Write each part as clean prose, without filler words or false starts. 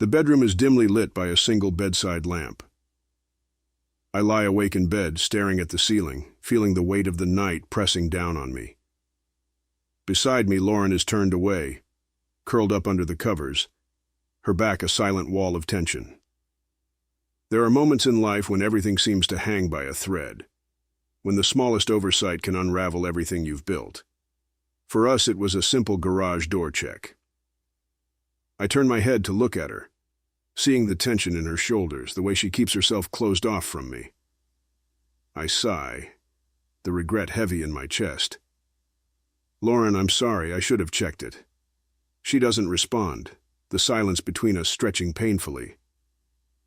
The bedroom is dimly lit by a single bedside lamp. I lie awake in bed, staring at the ceiling, feeling the weight of the night pressing down on me. Beside me, Lauren is turned away, curled up under the covers, her back a silent wall of tension. There are moments in life when everything seems to hang by a thread, when the smallest oversight can unravel everything you've built. For us, it was a simple garage door check. I turn my head to look at her, seeing the tension in her shoulders, the way she keeps herself closed off from me. I sigh, the regret heavy in my chest. "Lauren, I'm sorry, I should have checked it." She doesn't respond, the silence between us stretching painfully.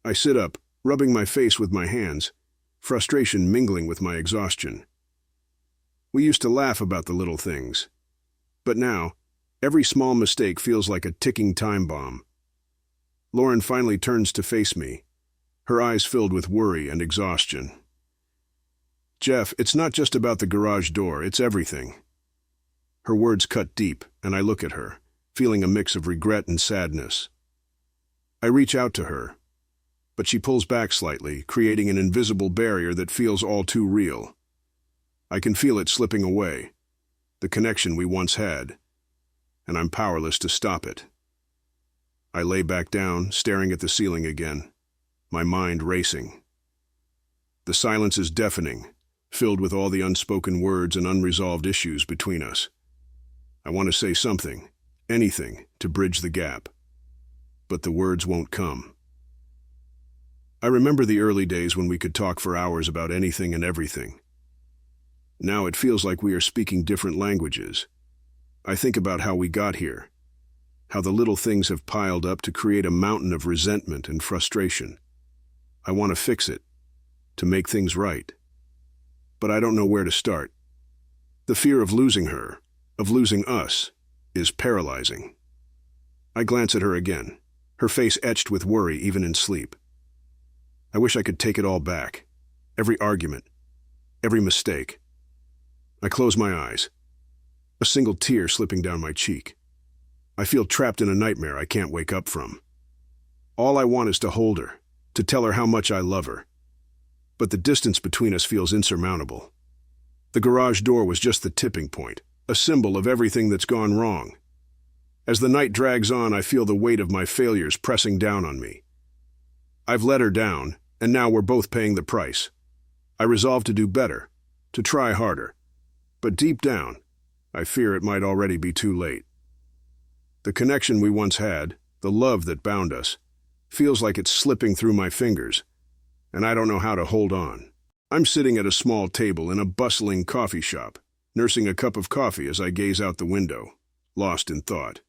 I sit up, rubbing my face with my hands, frustration mingling with my exhaustion. We used to laugh about the little things, but now, every small mistake feels like a ticking time bomb. Lauren finally turns to face me, her eyes filled with worry and exhaustion. "Jeff, it's not just about the garage door, it's everything." Her words cut deep, and I look at her, feeling a mix of regret and sadness. I reach out to her, but she pulls back slightly, creating an invisible barrier that feels all too real. I can feel it slipping away, the connection we once had, and I'm powerless to stop it. I lay back down, staring at the ceiling again, my mind racing. The silence is deafening, filled with all the unspoken words and unresolved issues between us. I want to say something, anything, to bridge the gap, but the words won't come. I remember the early days when we could talk for hours about anything and everything. Now it feels like we are speaking different languages. I think about how we got here, how the little things have piled up to create a mountain of resentment and frustration. I want to fix it, to make things right. But I don't know where to start. The fear of losing her, of losing us, is paralyzing. I glance at her again, her face etched with worry even in sleep. I wish I could take it all back, every argument, every mistake. I close my eyes, a single tear slipping down my cheek. I feel trapped in a nightmare I can't wake up from. All I want is to hold her, to tell her how much I love her. But the distance between us feels insurmountable. The garage door was just the tipping point, a symbol of everything that's gone wrong. As the night drags on, I feel the weight of my failures pressing down on me. I've let her down, and now we're both paying the price. I resolve to do better, to try harder. But deep down, I fear it might already be too late. The connection we once had, the love that bound us, feels like it's slipping through my fingers, and I don't know how to hold on. I'm sitting at a small table in a bustling coffee shop, nursing a cup of coffee as I gaze out the window, lost in thought.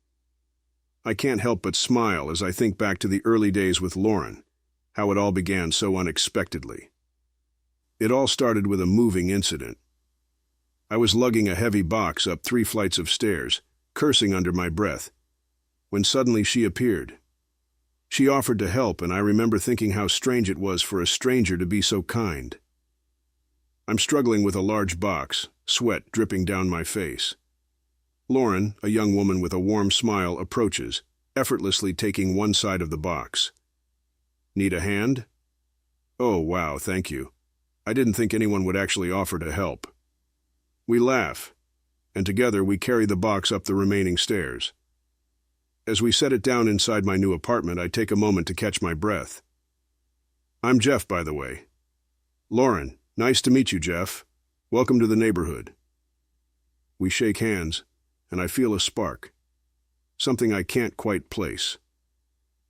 I can't help but smile as I think back to the early days with Lauren, how it all began so unexpectedly. It all started with a moving incident. I was lugging a heavy box up 3 flights of stairs, cursing under my breath, when suddenly she appeared. She offered to help, and I remember thinking how strange it was for a stranger to be so kind. I'm struggling with a large box, sweat dripping down my face. Lauren, a young woman with a warm smile, approaches, effortlessly taking one side of the box. "Need a hand?" "Oh, wow, thank you. I didn't think anyone would actually offer to help." We laugh, and together we carry the box up the remaining stairs. As we set it down inside my new apartment, I take a moment to catch my breath. "I'm Jeff, by the way." "Lauren, nice to meet you, Jeff. Welcome to the neighborhood." We shake hands, and I feel a spark, something I can't quite place.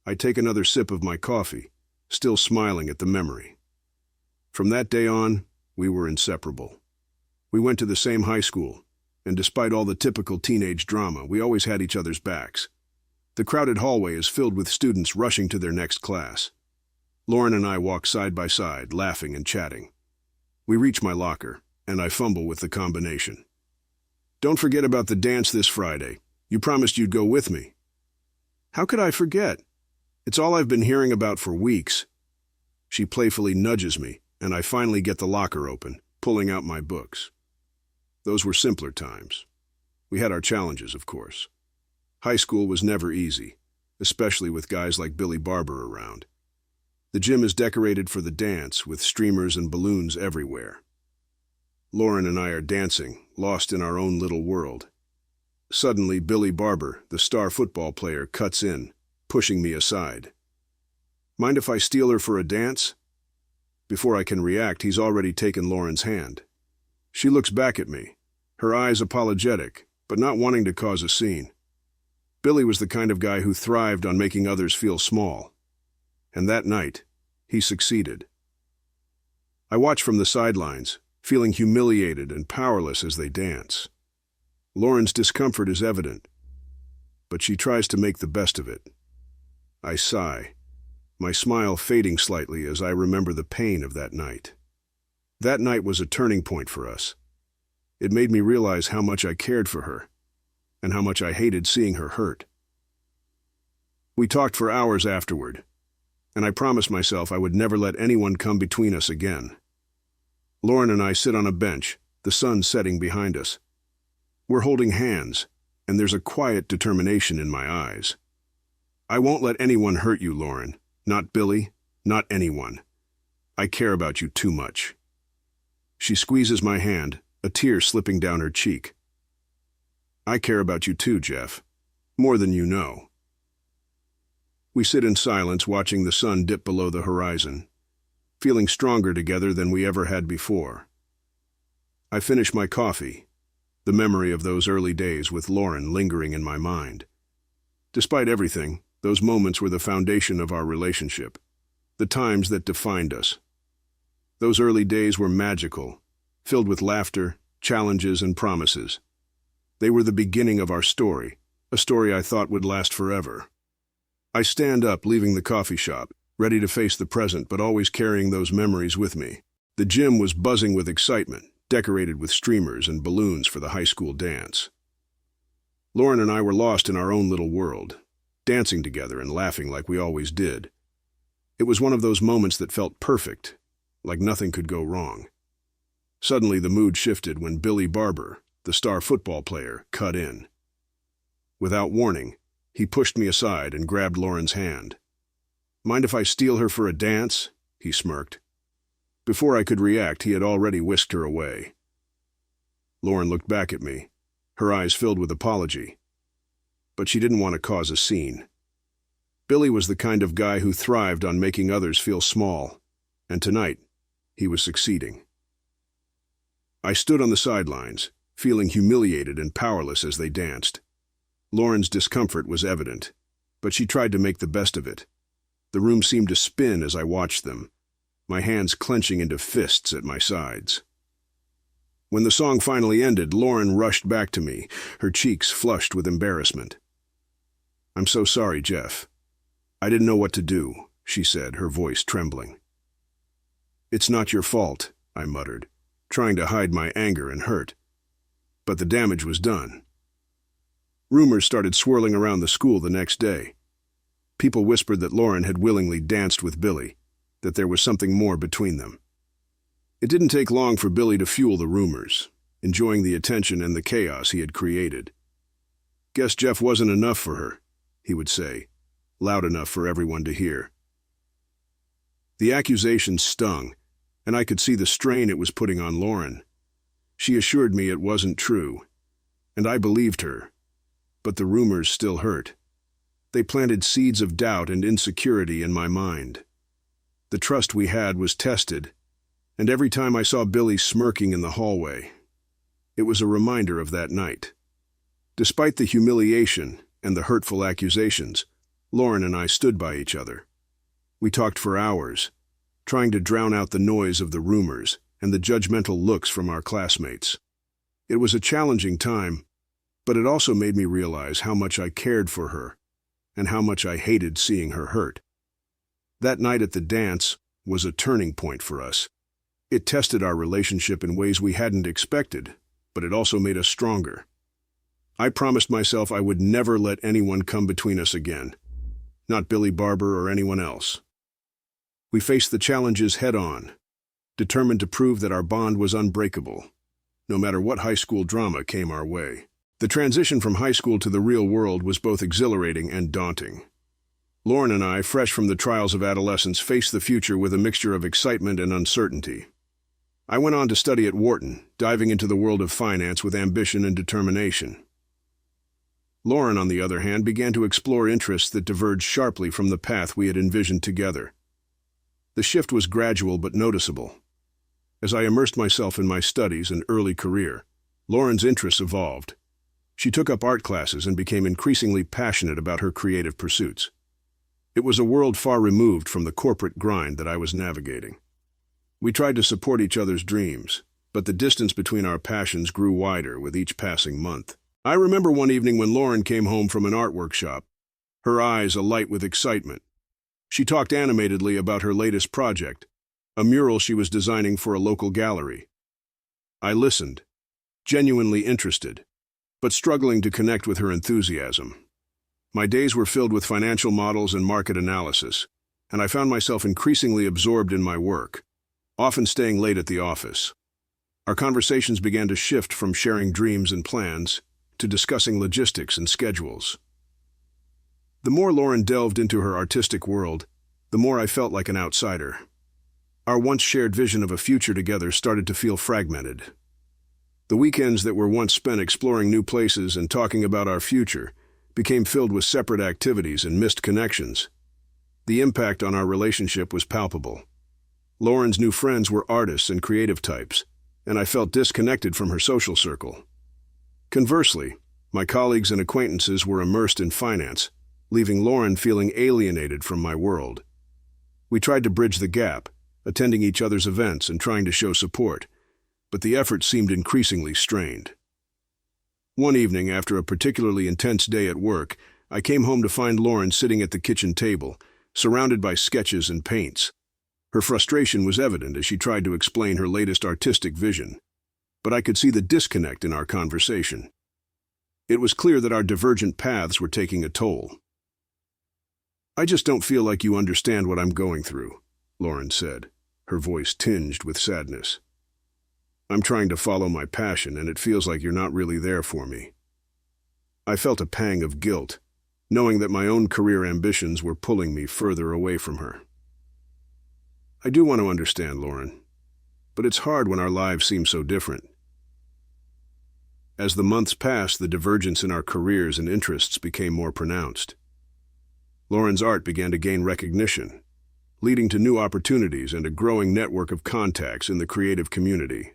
I take another sip of my coffee, still smiling at the memory. From that day on, we were inseparable. We went to the same high school, and despite all the typical teenage drama, we always had each other's backs. The crowded hallway is filled with students rushing to their next class. Lauren and I walk side by side, laughing and chatting. We reach my locker, and I fumble with the combination. "Don't forget about the dance this Friday. You promised you'd go with me." "How could I forget? It's all I've been hearing about for weeks." She playfully nudges me, and I finally get the locker open, pulling out my books. Those were simpler times. We had our challenges, of course. High school was never easy. especially with guys like Billy Barber around. The gym is decorated for the dance, with streamers and balloons everywhere. Lauren and I are dancing, lost in our own little world. Suddenly, Billy Barber, the star football player, cuts in, pushing me aside. "Mind if I steal her for a dance?" Before I can react, he's already taken Lauren's hand. She looks back at me, her eyes apologetic, but not wanting to cause a scene. Billy was the kind of guy who thrived on making others feel small. And that night, he succeeded. I watch from the sidelines, feeling humiliated and powerless as they dance. Lauren's discomfort is evident, but she tries to make the best of it. I sigh, my smile fading slightly as I remember the pain of that night. That night was a turning point for us. It made me realize how much I cared for her, and how much I hated seeing her hurt. We talked for hours afterward, and I promised myself I would never let anyone come between us again. Lauren and I sit on a bench, the sun setting behind us. We're holding hands, and there's a quiet determination in my eyes. "I won't let anyone hurt you, Lauren. Not Billy, not anyone. I care about you too much." She squeezes my hand, a tear slipping down her cheek. "I care about you too, Jeff. More than you know." We sit in silence, watching the sun dip below the horizon, feeling stronger together than we ever had before. I finish my coffee, the memory of those early days with Lauren lingering in my mind. Despite everything, those moments were the foundation of our relationship, the times that defined us. Those early days were magical, filled with laughter, challenges, and promises. They were the beginning of our story, a story I thought would last forever. I stand up, leaving the coffee shop, ready to face the present, but always carrying those memories with me. The gym was buzzing with excitement, decorated with streamers and balloons for the high school dance. Lauren and I were lost in our own little world, dancing together and laughing like we always did. It was one of those moments that felt perfect, like nothing could go wrong. Suddenly the mood shifted when Billy Barber, the star football player, cut in. Without warning, he pushed me aside and grabbed Lauren's hand. "Mind if I steal her for a dance?" he smirked. Before I could react, he had already whisked her away. Lauren looked back at me, her eyes filled with apology. But she didn't want to cause a scene. Billy was the kind of guy who thrived on making others feel small, and tonight, he was succeeding. I stood on the sidelines, feeling humiliated and powerless as they danced. Lauren's discomfort was evident, but she tried to make the best of it. The room seemed to spin as I watched them, my hands clenching into fists at my sides. When the song finally ended, Lauren rushed back to me, her cheeks flushed with embarrassment. "I'm so sorry, Jeff. I didn't know what to do," she said, her voice trembling. "It's not your fault," I muttered, trying to hide my anger and hurt. But the damage was done. Rumors started swirling around the school the next day. People whispered that Lauren had willingly danced with Billy, that there was something more between them. It didn't take long for Billy to fuel the rumors, enjoying the attention and the chaos he had created. "Guess Jeff wasn't enough for her," he would say, loud enough for everyone to hear. The accusations stung, and I could see the strain it was putting on Lauren. She assured me it wasn't true, and I believed her. But the rumors still hurt. They planted seeds of doubt and insecurity in my mind. The trust we had was tested, and every time I saw Billy smirking in the hallway, it was a reminder of that night. Despite the humiliation and the hurtful accusations, Lauren and I stood by each other. We talked for hours, trying to drown out the noise of the rumors and the judgmental looks from our classmates. It was a challenging time, but it also made me realize how much I cared for her and how much I hated seeing her hurt. That night at the dance was a turning point for us. It tested our relationship in ways we hadn't expected, but it also made us stronger. I promised myself I would never let anyone come between us again, not Billy Barber or anyone else. We faced the challenges head-on, determined to prove that our bond was unbreakable, no matter what high school drama came our way. The transition from high school to the real world was both exhilarating and daunting. Lauren and I, fresh from the trials of adolescence, faced the future with a mixture of excitement and uncertainty. I went on to study at Wharton, diving into the world of finance with ambition and determination. Lauren, on the other hand, began to explore interests that diverged sharply from the path we had envisioned together. The shift was gradual but noticeable. As I immersed myself in my studies and early career, Lauren's interests evolved. She took up art classes and became increasingly passionate about her creative pursuits. It was a world far removed from the corporate grind that I was navigating. We tried to support each other's dreams, but the distance between our passions grew wider with each passing month. I remember one evening when Lauren came home from an art workshop, her eyes alight with excitement. She talked animatedly about her latest project, a mural she was designing for a local gallery. I listened, genuinely interested, but struggling to connect with her enthusiasm. My days were filled with financial models and market analysis, and I found myself increasingly absorbed in my work, often staying late at the office. Our conversations began to shift from sharing dreams and plans to discussing logistics and schedules. The more Lauren delved into her artistic world, the more I felt like an outsider. Our once shared vision of a future together started to feel fragmented. The weekends that were once spent exploring new places and talking about our future became filled with separate activities and missed connections. The impact on our relationship was palpable. Lauren's new friends were artists and creative types, and I felt disconnected from her social circle. Conversely, my colleagues and acquaintances were immersed in finance, leaving Lauren feeling alienated from my world. We tried to bridge the gap, attending each other's events and trying to show support, but the effort seemed increasingly strained. One evening, after a particularly intense day at work, I came home to find Lauren sitting at the kitchen table, surrounded by sketches and paints. Her frustration was evident as she tried to explain her latest artistic vision, but I could see the disconnect in our conversation. It was clear that our divergent paths were taking a toll. "I just don't feel like you understand what I'm going through," Lauren said, her voice tinged with sadness. "I'm trying to follow my passion, and it feels like you're not really there for me." I felt a pang of guilt, knowing that my own career ambitions were pulling me further away from her. "I do want to understand, Lauren, but it's hard when our lives seem so different." As the months passed, the divergence in our careers and interests became more pronounced. Lauren's art began to gain recognition, leading to new opportunities and a growing network of contacts in the creative community.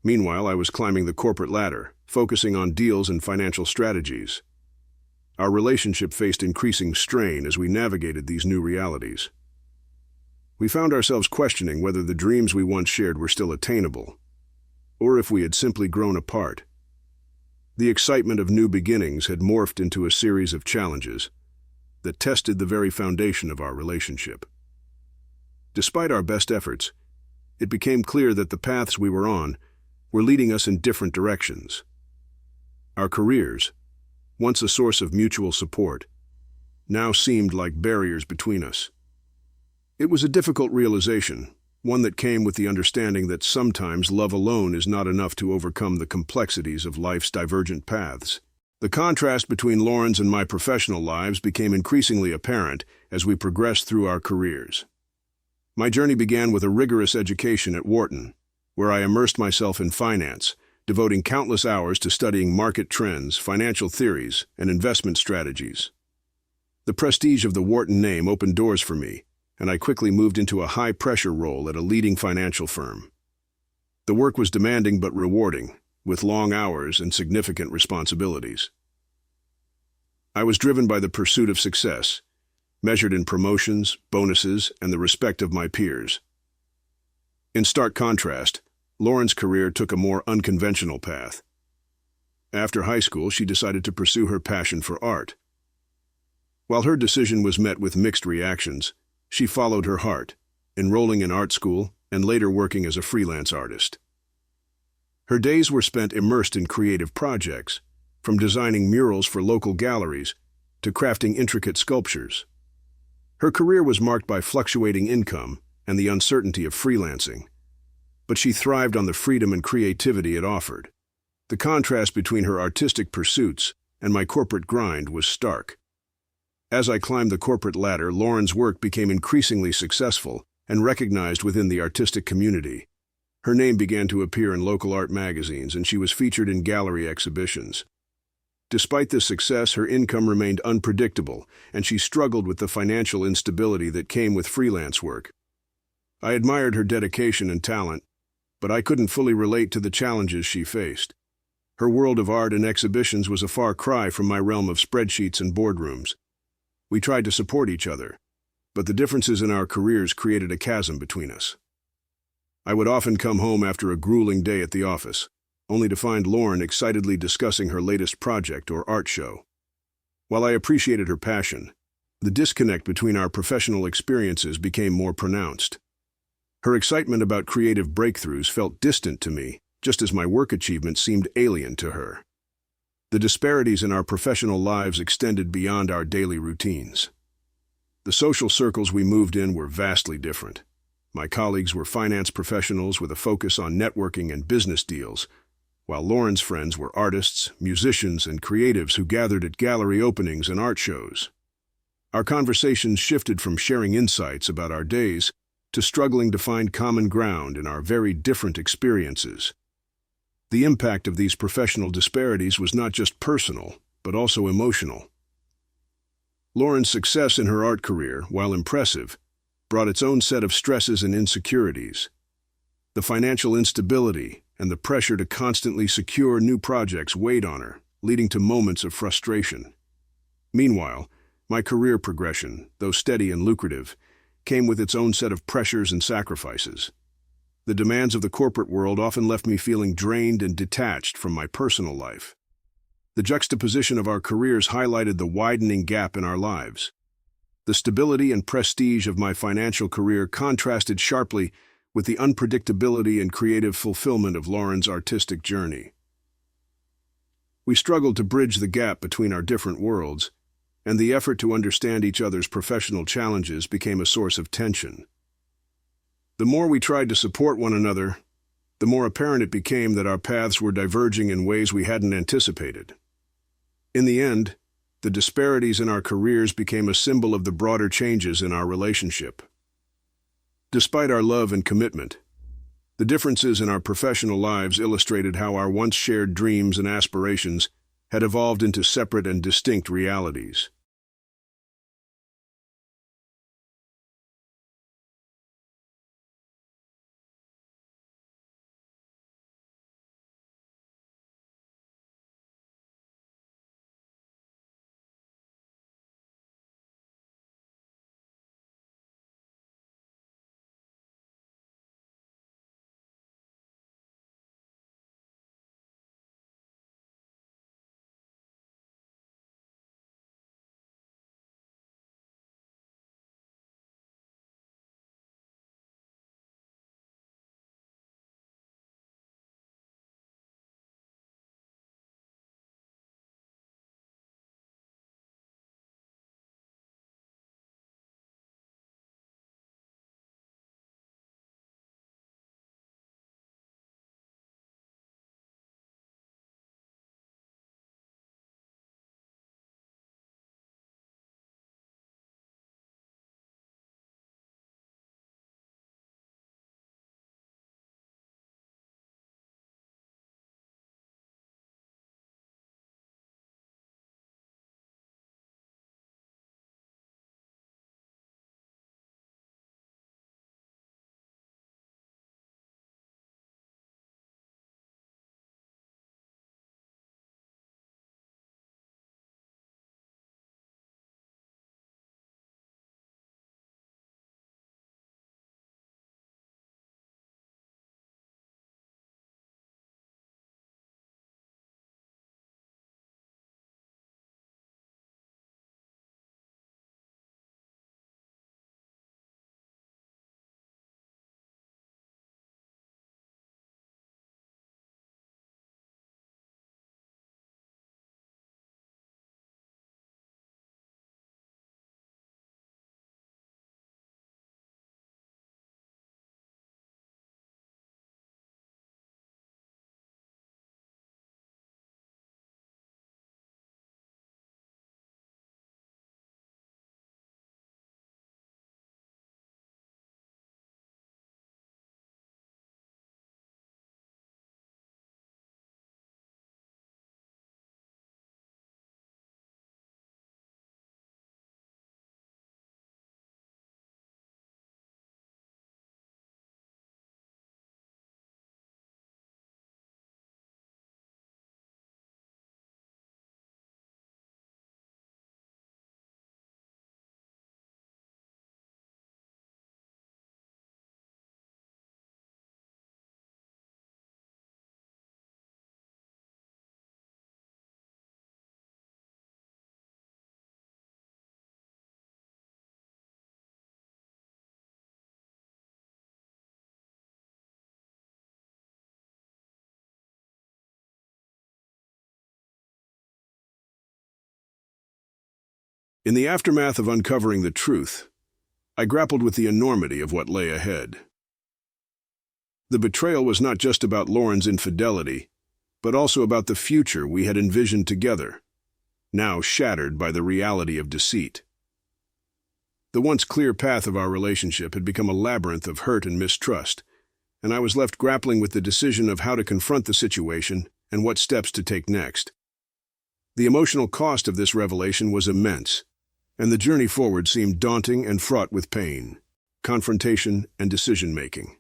Meanwhile, I was climbing the corporate ladder, focusing on deals and financial strategies. Our relationship faced increasing strain as we navigated these new realities. We found ourselves questioning whether the dreams we once shared were still attainable, or if we had simply grown apart. The excitement of new beginnings had morphed into a series of challenges that tested the very foundation of our relationship. Despite our best efforts, it became clear that the paths we were on were leading us in different directions. Our careers, once a source of mutual support, now seemed like barriers between us. It was a difficult realization, one that came with the understanding that sometimes love alone is not enough to overcome the complexities of life's divergent paths. The contrast between Lauren's and my professional lives became increasingly apparent as we progressed through our careers. My journey began with a rigorous education at Wharton, where I immersed myself in finance, devoting countless hours to studying market trends, financial theories, and investment strategies. The prestige of the Wharton name opened doors for me, and I quickly moved into a high-pressure role at a leading financial firm. The work was demanding but rewarding, with long hours and significant responsibilities. I was driven by the pursuit of success, measured in promotions, bonuses, and the respect of my peers. In stark contrast, Lauren's career took a more unconventional path. After high school, she decided to pursue her passion for art. While her decision was met with mixed reactions, she followed her heart, enrolling in art school and later working as a freelance artist. Her days were spent immersed in creative projects, from designing murals for local galleries to crafting intricate sculptures. Her career was marked by fluctuating income and the uncertainty of freelancing, but she thrived on the freedom and creativity it offered. The contrast between her artistic pursuits and my corporate grind was stark. As I climbed the corporate ladder, Lauren's work became increasingly successful and recognized within the artistic community. Her name began to appear in local art magazines, and she was featured in gallery exhibitions. Despite this success, her income remained unpredictable, and she struggled with the financial instability that came with freelance work. I admired her dedication and talent, but I couldn't fully relate to the challenges she faced. Her world of art and exhibitions was a far cry from my realm of spreadsheets and boardrooms. We tried to support each other, but the differences in our careers created a chasm between us. I would often come home after a grueling day at the office, only to find Lauren excitedly discussing her latest project or art show. While I appreciated her passion, the disconnect between our professional experiences became more pronounced. Her excitement about creative breakthroughs felt distant to me, just as my work achievements seemed alien to her. The disparities in our professional lives extended beyond our daily routines. The social circles we moved in were vastly different. My colleagues were finance professionals with a focus on networking and business deals, while Lauren's friends were artists, musicians, and creatives who gathered at gallery openings and art shows. Our conversations shifted from sharing insights about our days to struggling to find common ground in our very different experiences. The impact of these professional disparities was not just personal, but also emotional. Lauren's success in her art career, while impressive, brought its own set of stresses and insecurities. The financial instability and the pressure to constantly secure new projects weighed on her, leading to moments of frustration. Meanwhile, my career progression, though steady and lucrative, came with its own set of pressures and sacrifices. The demands of the corporate world often left me feeling drained and detached from my personal life. The juxtaposition of our careers highlighted the widening gap in our lives. The stability and prestige of my financial career contrasted sharply with the unpredictability and creative fulfillment of Lauren's artistic journey. We struggled to bridge the gap between our different worlds, and the effort to understand each other's professional challenges became a source of tension. The more we tried to support one another, the more apparent it became that our paths were diverging in ways we hadn't anticipated. In the end, the disparities in our careers became a symbol of the broader changes in our relationship. Despite our love and commitment, the differences in our professional lives illustrated how our once shared dreams and aspirations had evolved into separate and distinct realities. In the aftermath of uncovering the truth, I grappled with the enormity of what lay ahead. The betrayal was not just about Lauren's infidelity, but also about the future we had envisioned together, now shattered by the reality of deceit. The once clear path of our relationship had become a labyrinth of hurt and mistrust, and I was left grappling with the decision of how to confront the situation and what steps to take next. The emotional cost of this revelation was immense, and the journey forward seemed daunting and fraught with pain, confrontation, and decision-making.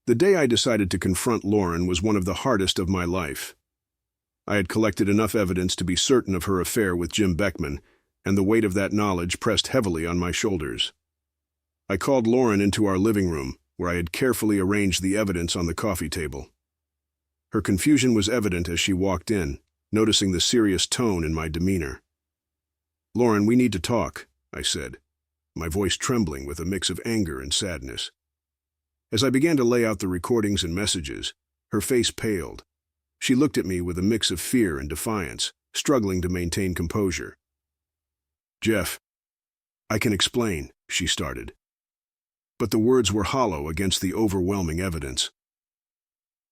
The day I decided to confront Lauren was one of the hardest of my life. I had collected enough evidence to be certain of her affair with Jim Beckman, and the weight of that knowledge pressed heavily on my shoulders. I called Lauren into our living room, where I had carefully arranged the evidence on the coffee table. Her confusion was evident as she walked in, noticing the serious tone in my demeanor. "Lauren, we need to talk," I said, my voice trembling with a mix of anger and sadness. As I began to lay out the recordings and messages, her face paled. She looked at me with a mix of fear and defiance, struggling to maintain composure. "Jeff, I can explain," she started. But the words were hollow against the overwhelming evidence.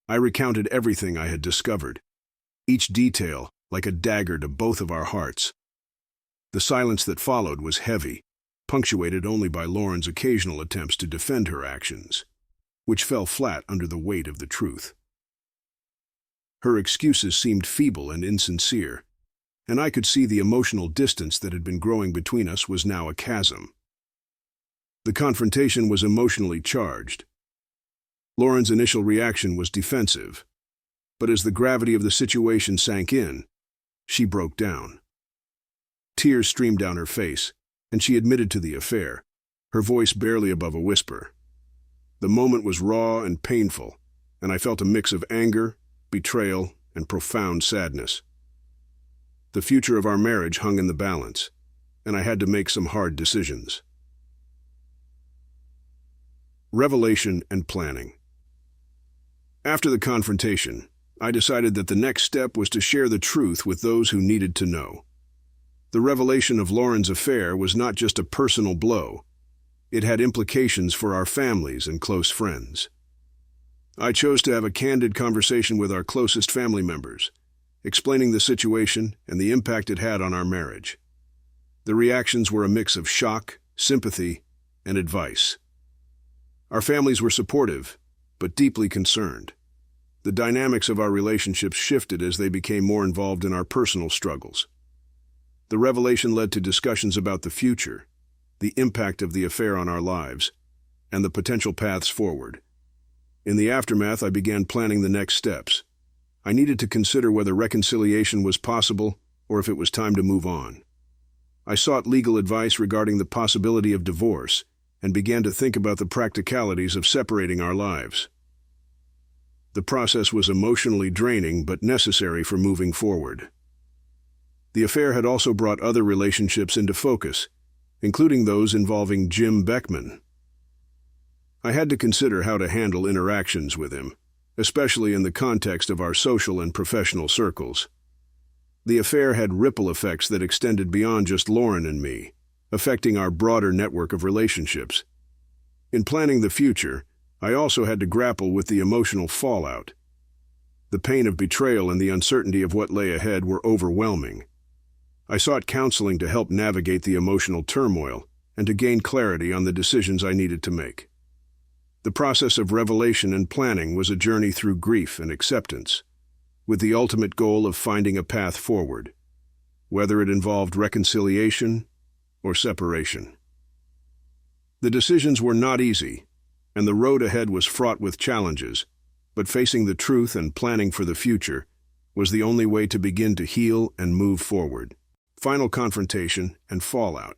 I recounted everything I had discovered, each detail like a dagger to both of our hearts. The silence that followed was heavy, punctuated only by Lauren's occasional attempts to defend her actions, which fell flat under the weight of the truth. Her excuses seemed feeble and insincere, and I could see the emotional distance that had been growing between us was now a chasm. The confrontation was emotionally charged. Lauren's initial reaction was defensive, but as the gravity of the situation sank in, she broke down. Tears streamed down her face, and she admitted to the affair, her voice barely above a whisper. The moment was raw and painful, and I felt a mix of anger, betrayal, and profound sadness. The future of our marriage hung in the balance, and I had to make some hard decisions. Revelation and planning. After the confrontation, I decided that the next step was to share the truth with those who needed to know. The revelation of Lauren's affair was not just a personal blow. It had implications for our families and close friends. I chose to have a candid conversation with our closest family members, explaining the situation and the impact it had on our marriage. The reactions were a mix of shock, sympathy, and advice. Our families were supportive, but deeply concerned. The dynamics of our relationships shifted as they became more involved in our personal struggles. The revelation led to discussions about the future, the impact of the affair on our lives, and the potential paths forward. In the aftermath, I began planning the next steps. I needed to consider whether reconciliation was possible or if it was time to move on. I sought legal advice regarding the possibility of divorce and began to think about the practicalities of separating our lives. The process was emotionally draining but necessary for moving forward. The affair had also brought other relationships into focus, including those involving Jim Beckman. I had to consider how to handle interactions with him, especially in the context of our social and professional circles. The affair had ripple effects that extended beyond just Lauren and me, affecting our broader network of relationships. In planning the future, I also had to grapple with the emotional fallout. The pain of betrayal and the uncertainty of what lay ahead were overwhelming. I sought counseling to help navigate the emotional turmoil and to gain clarity on the decisions I needed to make. The process of revelation and planning was a journey through grief and acceptance, with the ultimate goal of finding a path forward, whether it involved reconciliation or separation. The decisions were not easy, and the road ahead was fraught with challenges, but facing the truth and planning for the future was the only way to begin to heal and move forward. Final confrontation and fallout.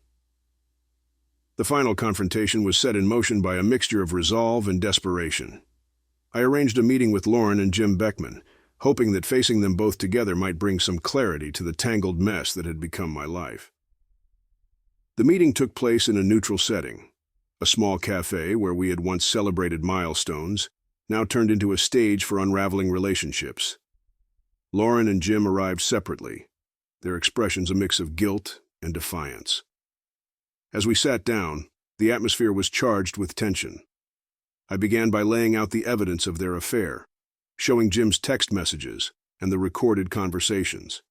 The final confrontation was set in motion by a mixture of resolve and desperation. I arranged a meeting with Lauren and Jim Beckman, hoping that facing them both together might bring some clarity to the tangled mess that had become my life. The meeting took place in a neutral setting. A small cafe where we had once celebrated milestones, now turned into a stage for unraveling relationships. Lauren and Jim arrived separately, their expressions a mix of guilt and defiance. As we sat down, the atmosphere was charged with tension. I began by laying out the evidence of their affair, showing Jim's text messages and the recorded conversations.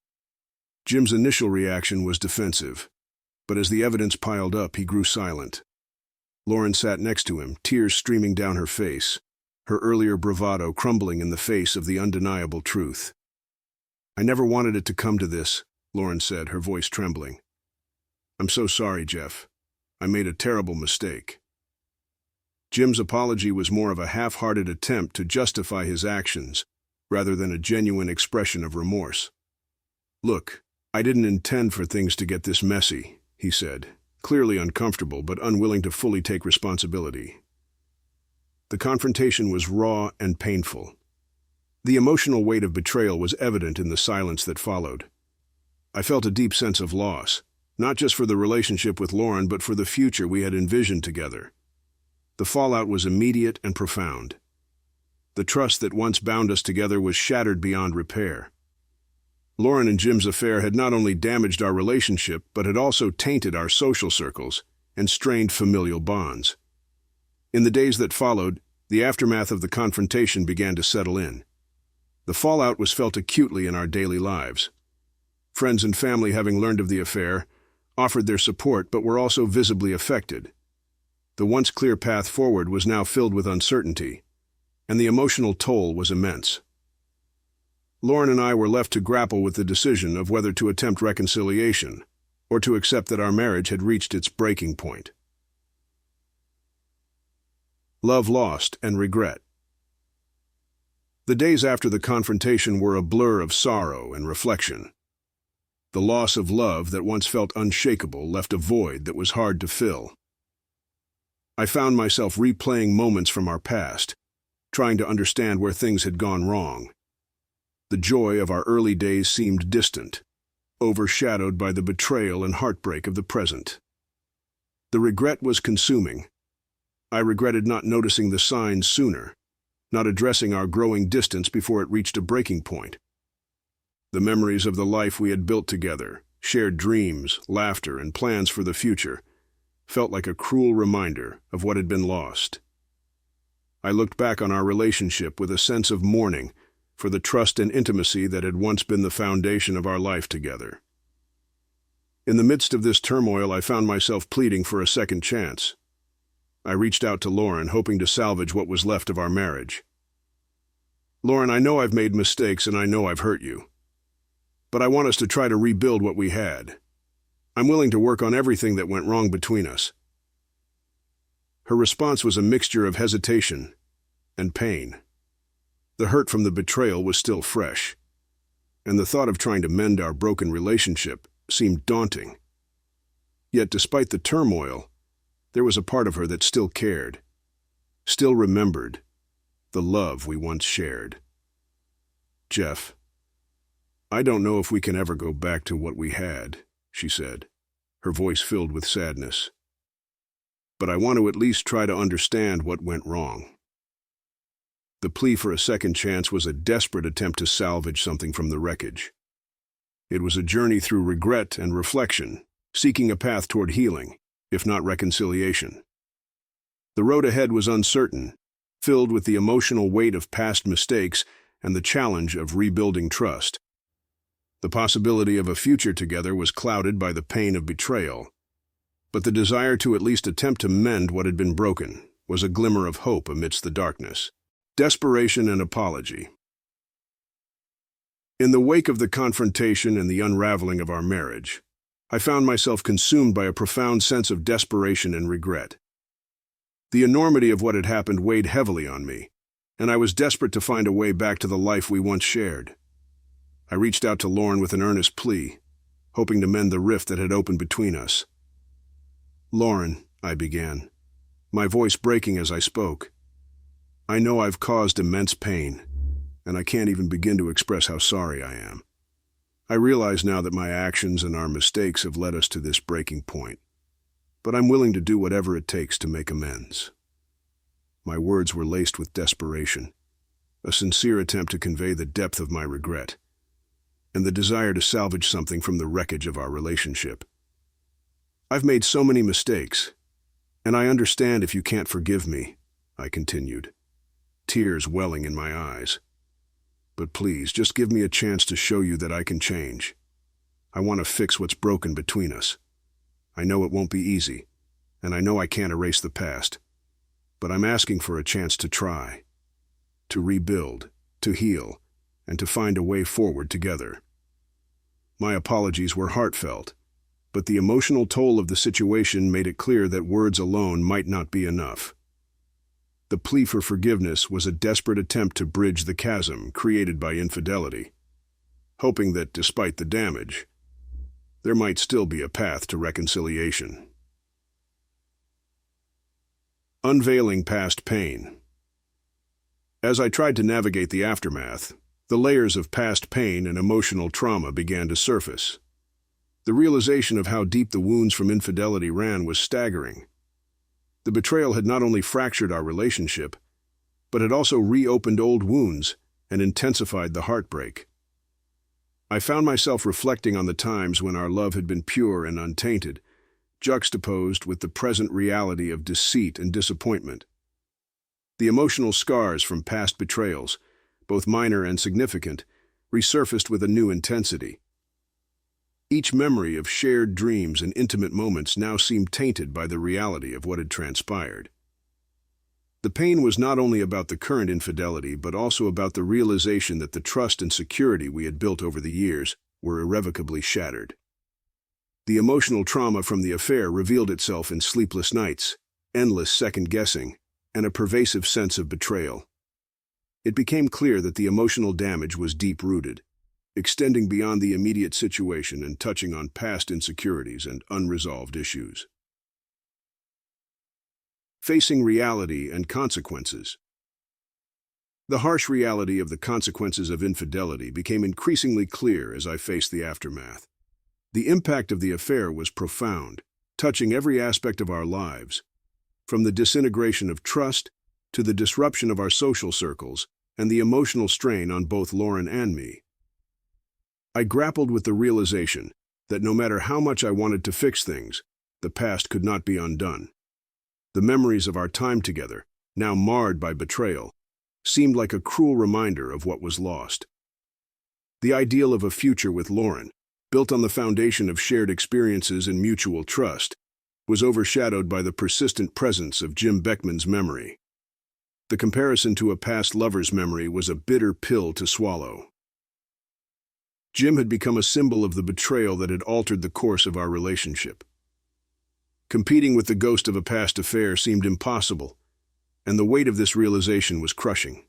Jim's initial reaction was defensive, but as the evidence piled up, he grew silent. Lauren sat next to him, tears streaming down her face, her earlier bravado crumbling in the face of the undeniable truth. "I never wanted it to come to this," Lauren said, her voice trembling. "I'm so sorry, Jeff. I made a terrible mistake." Jim's apology was more of a half-hearted attempt to justify his actions, rather than a genuine expression of remorse. "Look, I didn't intend for things to get this messy," he said, clearly uncomfortable but unwilling to fully take responsibility. The confrontation was raw and painful. The emotional weight of betrayal was evident in the silence that followed. I felt a deep sense of loss, not just for the relationship with Lauren, but for the future we had envisioned together. The fallout was immediate and profound. The trust that once bound us together was shattered beyond repair. Lauren and Jim's affair had not only damaged our relationship, but had also tainted our social circles and strained familial bonds. In the days that followed, the aftermath of the confrontation began to settle in. The fallout was felt acutely in our daily lives. Friends and family, having learned of the affair, offered their support but were also visibly affected. The once clear path forward was now filled with uncertainty, and the emotional toll was immense. Lauren and I were left to grapple with the decision of whether to attempt reconciliation or to accept that our marriage had reached its breaking point. Love lost and regret. The days after the confrontation were a blur of sorrow and reflection. The loss of love that once felt unshakable left a void that was hard to fill. I found myself replaying moments from our past, trying to understand where things had gone wrong. The joy of our early days seemed distant, overshadowed by the betrayal and heartbreak of the present. The regret was consuming. I regretted not noticing the signs sooner, not addressing our growing distance before it reached a breaking point. The memories of the life we had built together, shared dreams, laughter, and plans for the future, felt like a cruel reminder of what had been lost. I looked back on our relationship with a sense of mourning for the trust and intimacy that had once been the foundation of our life together. In the midst of this turmoil, I found myself pleading for a second chance. I reached out to Lauren, hoping to salvage what was left of our marriage. "Lauren, I know I've made mistakes and I know I've hurt you. But I want us to try to rebuild what we had. I'm willing to work on everything that went wrong between us." Her response was a mixture of hesitation and pain. The hurt from the betrayal was still fresh, and the thought of trying to mend our broken relationship seemed daunting. Yet despite the turmoil, there was a part of her that still cared, still remembered the love we once shared. "Jeff, I don't know if we can ever go back to what we had," she said, her voice filled with sadness. "But I want to at least try to understand what went wrong." The plea for a second chance was a desperate attempt to salvage something from the wreckage. It was a journey through regret and reflection, seeking a path toward healing, if not reconciliation. The road ahead was uncertain, filled with the emotional weight of past mistakes and the challenge of rebuilding trust. The possibility of a future together was clouded by the pain of betrayal, but the desire to at least attempt to mend what had been broken was a glimmer of hope amidst the darkness. Desperation and apology. In the wake of the confrontation and the unraveling of our marriage, I found myself consumed by a profound sense of desperation and regret. The enormity of what had happened weighed heavily on me, and I was desperate to find a way back to the life we once shared. I reached out to Lauren with an earnest plea, hoping to mend the rift that had opened between us. "Lauren," I began, my voice breaking as I spoke, "I know I've caused immense pain, and I can't even begin to express how sorry I am. I realize now that my actions and our mistakes have led us to this breaking point, but I'm willing to do whatever it takes to make amends." My words were laced with desperation, a sincere attempt to convey the depth of my regret. and the desire to salvage something from the wreckage of our relationship. "I've made so many mistakes, and I understand if you can't forgive me," I continued, tears welling in my eyes. "But please, just give me a chance to show you that I can change. I want to fix what's broken between us. I know it won't be easy, and I know I can't erase the past, but I'm asking for a chance to try, to rebuild, to heal, and to find a way forward together." My apologies were heartfelt, but the emotional toll of the situation made it clear that words alone might not be enough. The plea for forgiveness was a desperate attempt to bridge the chasm created by infidelity, hoping that, despite the damage, there might still be a path to reconciliation. Unveiling past pain. As I tried to navigate the aftermath, the layers of past pain and emotional trauma began to surface. The realization of how deep the wounds from infidelity ran was staggering. The betrayal had not only fractured our relationship, but had also reopened old wounds and intensified the heartbreak. I found myself reflecting on the times when our love had been pure and untainted, juxtaposed with the present reality of deceit and disappointment. The emotional scars from past betrayals, both minor and significant, resurfaced with a new intensity. Each memory of shared dreams and intimate moments now seemed tainted by the reality of what had transpired. The pain was not only about the current infidelity, but also about the realization that the trust and security we had built over the years were irrevocably shattered. The emotional trauma from the affair revealed itself in sleepless nights, endless second-guessing, and a pervasive sense of betrayal. It became clear that the emotional damage was deep-rooted, extending beyond the immediate situation and touching on past insecurities and unresolved issues. Facing reality and consequences. The harsh reality of the consequences of infidelity became increasingly clear as I faced the aftermath. The impact of the affair was profound, touching every aspect of our lives, from the disintegration of trust to the disruption of our social circles and the emotional strain on both Lauren and me. I grappled with the realization that no matter how much I wanted to fix things, the past could not be undone. The memories of our time together, now marred by betrayal, seemed like a cruel reminder of what was lost. The ideal of a future with Lauren, built on the foundation of shared experiences and mutual trust, was overshadowed by the persistent presence of Jim Beckman's memory. The comparison to a past lover's memory was a bitter pill to swallow. Jim had become a symbol of the betrayal that had altered the course of our relationship. Competing with the ghost of a past affair seemed impossible, and the weight of this realization was crushing.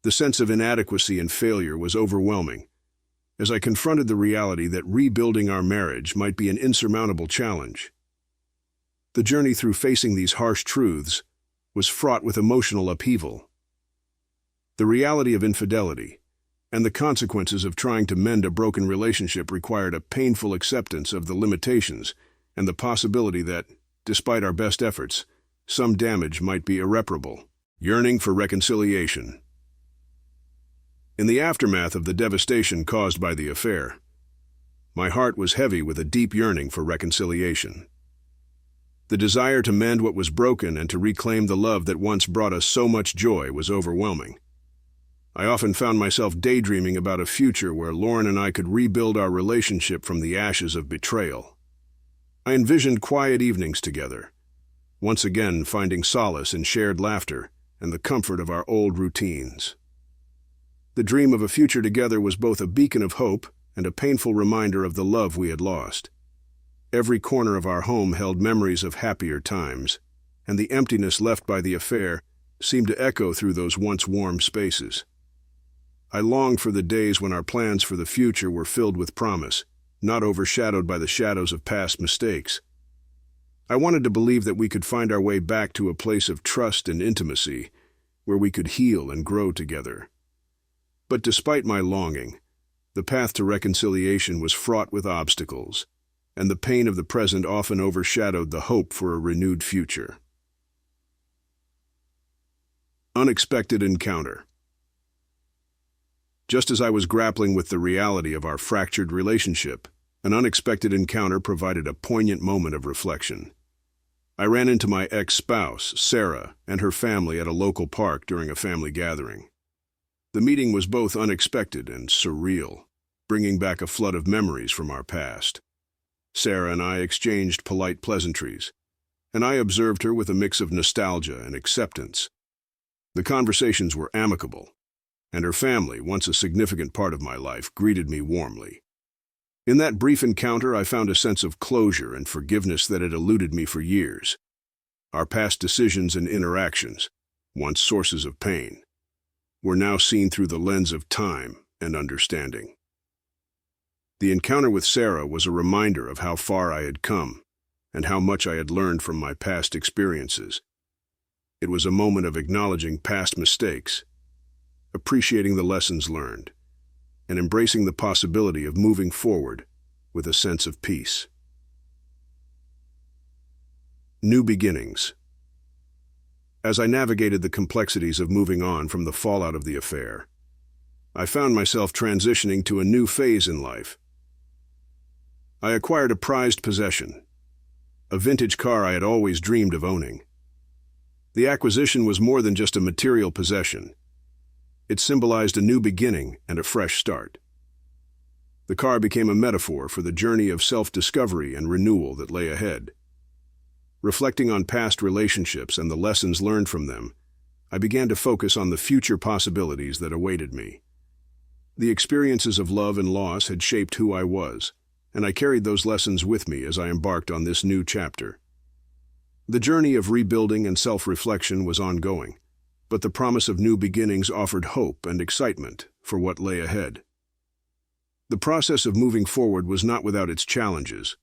The sense of inadequacy and failure was overwhelming, as I confronted the reality that rebuilding our marriage might be an insurmountable challenge. The journey through facing these harsh truths was fraught with emotional upheaval. The reality of infidelity and the consequences of trying to mend a broken relationship required a painful acceptance of the limitations and the possibility that, despite our best efforts, some damage might be irreparable. Yearning for reconciliation. In the aftermath of the devastation caused by the affair, my heart was heavy with a deep yearning for reconciliation. The desire to mend what was broken and to reclaim the love that once brought us so much joy was overwhelming. I often found myself daydreaming about a future where Lauren and I could rebuild our relationship from the ashes of betrayal. I envisioned quiet evenings together, once again finding solace in shared laughter and the comfort of our old routines. The dream of a future together was both a beacon of hope and a painful reminder of the love we had lost. Every corner of our home held memories of happier times, and the emptiness left by the affair seemed to echo through those once warm spaces. I longed for the days when our plans for the future were filled with promise, not overshadowed by the shadows of past mistakes. I wanted to believe that we could find our way back to a place of trust and intimacy, where we could heal and grow together. But despite my longing, the path to reconciliation was fraught with obstacles, and the pain of the present often overshadowed the hope for a renewed future. Unexpected encounter. Just as I was grappling with the reality of our fractured relationship, an unexpected encounter provided a poignant moment of reflection. I ran into my ex-spouse, Sarah, and her family at a local park during a family gathering. The meeting was both unexpected and surreal, bringing back a flood of memories from our past. Sarah and I exchanged polite pleasantries, and I observed her with a mix of nostalgia and acceptance. The conversations were amicable, and her family, once a significant part of my life, greeted me warmly. In that brief encounter, I found a sense of closure and forgiveness that had eluded me for years. Our past decisions and interactions, once sources of pain, were now seen through the lens of time and understanding. The encounter with Sarah was a reminder of how far I had come and how much I had learned from my past experiences. It was a moment of acknowledging past mistakes, appreciating the lessons learned, and embracing the possibility of moving forward with a sense of peace. New beginnings. As I navigated the complexities of moving on from the fallout of the affair, I found myself transitioning to a new phase in life. I acquired a prized possession, a vintage car I had always dreamed of owning. The acquisition was more than just a material possession. It symbolized a new beginning and a fresh start. The car became a metaphor for the journey of self-discovery and renewal that lay ahead. Reflecting on past relationships and the lessons learned from them, I began to focus on the future possibilities that awaited me. The experiences of love and loss had shaped who I was, and I carried those lessons with me as I embarked on this new chapter. The journey of rebuilding and self-reflection was ongoing, but the promise of new beginnings offered hope and excitement for what lay ahead. The process of moving forward was not without its challenges,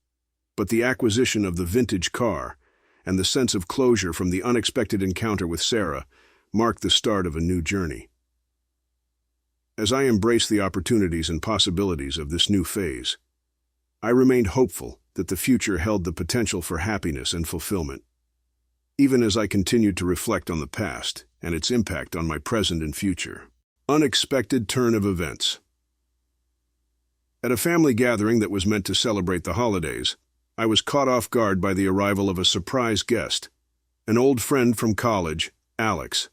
but the acquisition of the vintage car and the sense of closure from the unexpected encounter with Sarah marked the start of a new journey. As I embraced the opportunities and possibilities of this new phase, I remained hopeful that the future held the potential for happiness and fulfillment. Even as I continued to reflect on the past and its impact on my present and future. Unexpected turn of events. At a family gathering that was meant to celebrate the holidays, I was caught off guard by the arrival of a surprise guest, an old friend from college, Alex.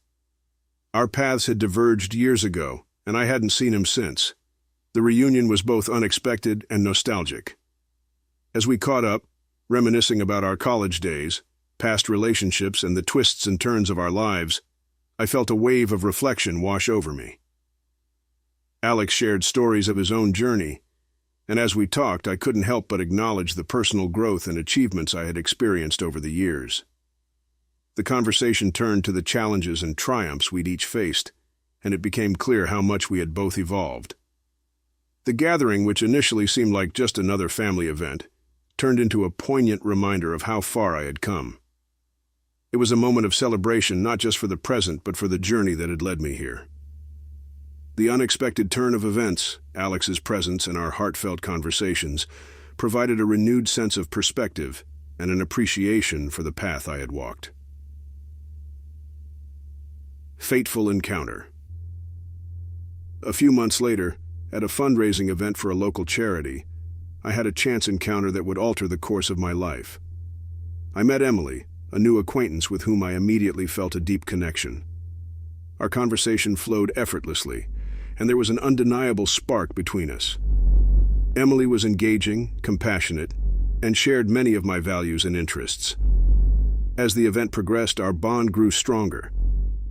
Our paths had diverged years ago, and I hadn't seen him since. The reunion was both unexpected and nostalgic. As we caught up, reminiscing about our college days, past relationships, and the twists and turns of our lives, I felt a wave of reflection wash over me. Alex shared stories of his own journey, and as we talked, I couldn't help but acknowledge the personal growth and achievements I had experienced over the years. The conversation turned to the challenges and triumphs we'd each faced, and it became clear how much we had both evolved. The gathering, which initially seemed like just another family event, turned into a poignant reminder of how far I had come. It was a moment of celebration not just for the present but for the journey that had led me here. The unexpected turn of events, Alex's presence, and our heartfelt conversations provided a renewed sense of perspective and an appreciation for the path I had walked. Fateful encounter. A few months later, at a fundraising event for a local charity, I had a chance encounter that would alter the course of my life. I met Emily, a new acquaintance with whom I immediately felt a deep connection. Our conversation flowed effortlessly, and there was an undeniable spark between us. Emily was engaging, compassionate, and shared many of my values and interests. As the event progressed, our bond grew stronger,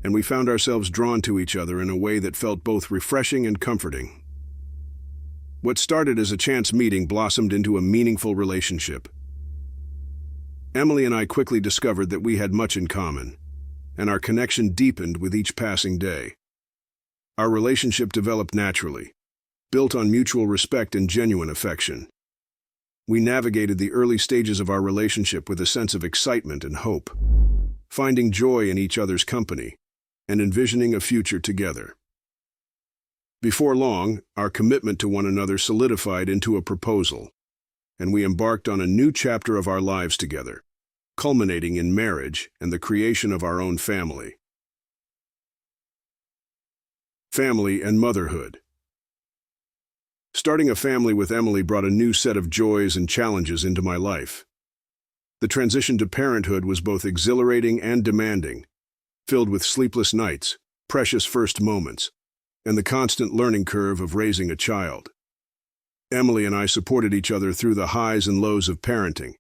and we found ourselves drawn to each other in a way that felt both refreshing and comforting. What started as a chance meeting blossomed into a meaningful relationship. Emily and I quickly discovered that we had much in common, and our connection deepened with each passing day. Our relationship developed naturally, built on mutual respect and genuine affection. We navigated the early stages of our relationship with a sense of excitement and hope, finding joy in each other's company and envisioning a future together. Before long, our commitment to one another solidified into a proposal, and we embarked on a new chapter of our lives together, culminating in marriage and the creation of our own family. Family and motherhood. Starting a family with Emily brought a new set of joys and challenges into my life. The transition to parenthood was both exhilarating and demanding, filled with sleepless nights, precious first moments, and the constant learning curve of raising a child. Emily and I supported each other through the highs and lows of parenting,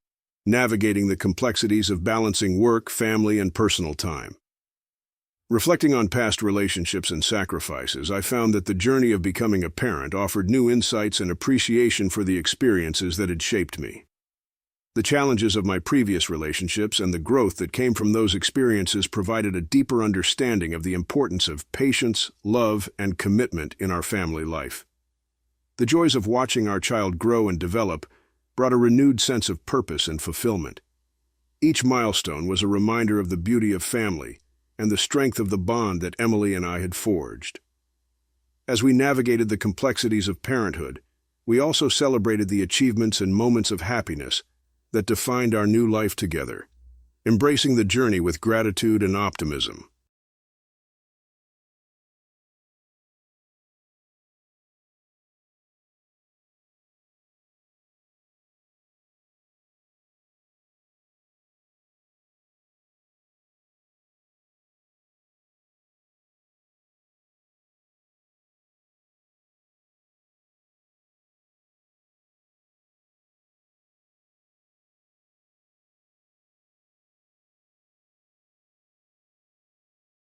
navigating the complexities of balancing work, family, and personal time. Reflecting on past relationships and sacrifices, I found that the journey of becoming a parent offered new insights and appreciation for the experiences that had shaped me. The challenges of my previous relationships and the growth that came from those experiences provided a deeper understanding of the importance of patience, love, and commitment in our family life. The joys of watching our child grow and develop brought a renewed sense of purpose and fulfillment. Each milestone was a reminder of the beauty of family and the strength of the bond that Emily and I had forged. As we navigated the complexities of parenthood, we also celebrated the achievements and moments of happiness that defined our new life together, embracing the journey with gratitude and optimism.